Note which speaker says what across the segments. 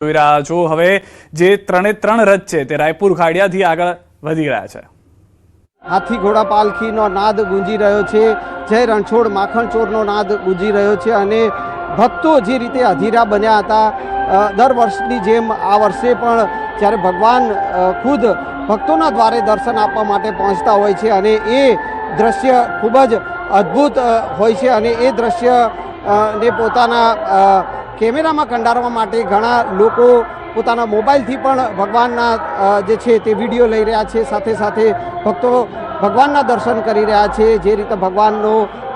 Speaker 1: જોઈ રહ્યા છો હવે જે ત્રણે ત્રણ રથ છે તે રાયપુર ખાડિયાથી આગળ વધી રહ્યા છે।
Speaker 2: હાથી ઘોડા પાલખીનો નાદ ગુંજી રહ્યો છે, જય રણછોડ માખણ ચોરનો નાદ ગુંજી રહ્યો છે અને ભક્તો જે રીતે અધીરા બન્યા હતા દર વર્ષની જેમ આ વર્ષે પણ જ્યારે ભગવાન ખુદ ભક્તોના દ્વારે દર્શન આપવા માટે પહોંચતા હોય છે અને એ દ્રશ્ય ખૂબ જ અદ્ભુત હોય છે અને એ દ્રશ્ય ને પોતાના કેમેરામાં કંડારવા માટે ઘણા લોકો પોતાના મોબાઈલથી પણ ભગવાનના જે છે તે વિડીયો લઈ રહ્યા છે। સાથે સાથે ભક્તો ભગવાનના દર્શન કરી રહ્યા છે। જે રીતે ભગવાનનો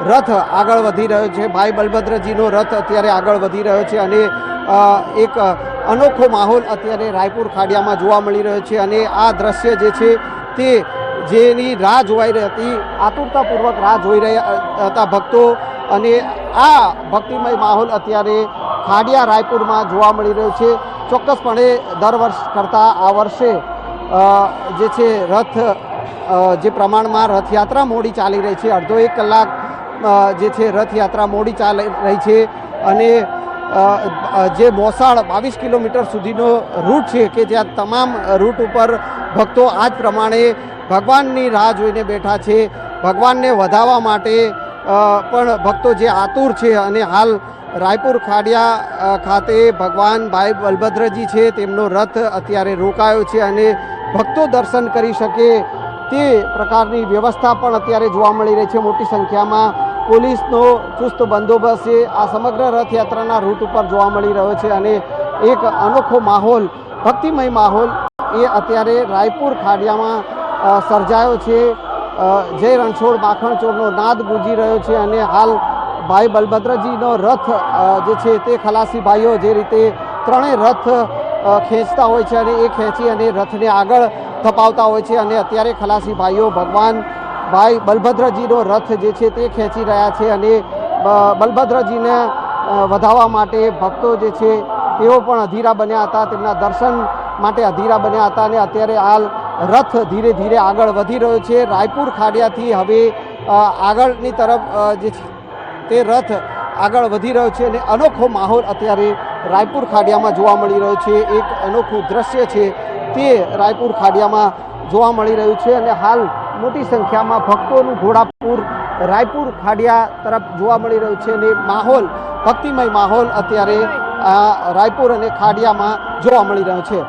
Speaker 2: રથ આગળ વધી રહ્યો છે, ભાઈ બલભદ્રજીનો રથ અત્યારે આગળ વધી રહ્યો છે અને એક અનોખો માહોલ અત્યારે રાયપુર ખાડિયામાં જોવા મળી રહ્યો છે અને આ દ્રશ્ય જે છે તે જેની રાહ જોવાઈ રહી હતી, આતુરતાપૂર્વક રાહ જોઈ રહ્યા હતા ભક્તો અને આ ભક્તિમય માહોલ અત્યારે ખાડિયા રાયપુરમાં જોવા મળી રહ્યો છે। ચોક્કસપણે દર વર્ષ કરતાં આ વર્ષે જે છે રથ જે પ્રમાણમાં રથયાત્રા મોડી ચાલી રહી છે, અડધો એક કલાક જે છે રથયાત્રા મોડી ચાલી રહી છે અને જે મોસાળ 22 કિલોમીટર સુધીનો રૂટ છે કે જ્યાં તમામ રૂટ ઉપર ભક્તો આ જ પ્રમાણે ભગવાનની રાહ જોઈને બેઠા છે। ભગવાનને વધાવવા માટે પણ ભક્તો જે આતુર છે અને હાલ રાયપુર ખાડિયા ખાતે ભગવાન ભાઈ બલભદ્રજી છે તેમનો રથ અત્યારે રોકાયો છે અને ભક્તો દર્શન કરી શકે તે પ્રકારની વ્યવસ્થા પણ અત્યારે જોવા મળી રહી છે। મોટી સંખ્યામાં પોલીસનો ચુસ્ત બંદોબસ્ત છે આ સમગ્ર રથયાત્રાના રૂટ ઉપર જોવા મળી રહ્યો છે અને એક અનોખો માહોલ, ભક્તિમય માહોલ એ અત્યારે રાયપુર ખાડિયામાં સર્જાયો છે। જય રણછોડ માખણ ચોરનો નાદ ગુંજી રહ્યો છે અને હાલ ભાઈ બલભદ્રજીનો રથ જે છે તે ખલાસી ભાઈઓ જે રીતે ત્રણેય રથ ખેંચતા હોય છે અને એ ખેંચી અને રથને આગળ ધપાવતા હોય છે અને અત્યારે ખલાસી ભાઈઓ ભગવાન ભાઈ બલભદ્રજીનો રથ જે છે તે ખેંચી રહ્યા છે અને બલભદ્રજીને વધાવવા માટે ભક્તો જે છે તેઓ પણ અધીરા બન્યા હતા, તેમના દર્શન માટે અધીરા બન્યા હતા અને અત્યારે હાલ રથ ધીરે ધીરે આગળ વધી રહ્યો છે। રાયપુર ખાડિયાથી હવે આગળની તરફ જે છે તે રથ આગળ વધી રહ્યો છે અને અનોખો માહોલ અત્યારે રાયપુર ખાડિયામાં જોવા મળી રહ્યો છે। એક અનોખું દ્રશ્ય છે તે રાયપુર ખાડિયામાં જોવા મળી રહ્યું છે અને હાલ મોટી સંખ્યામાં ભક્તોનું ઘોડાપુર રાયપુર ખાડિયા તરફ જોવા મળી રહ્યું છે અને માહોલ, ભક્તિમય માહોલ અત્યારે રાયપુર અને ખાડિયામાં જોવા મળી રહ્યો છે।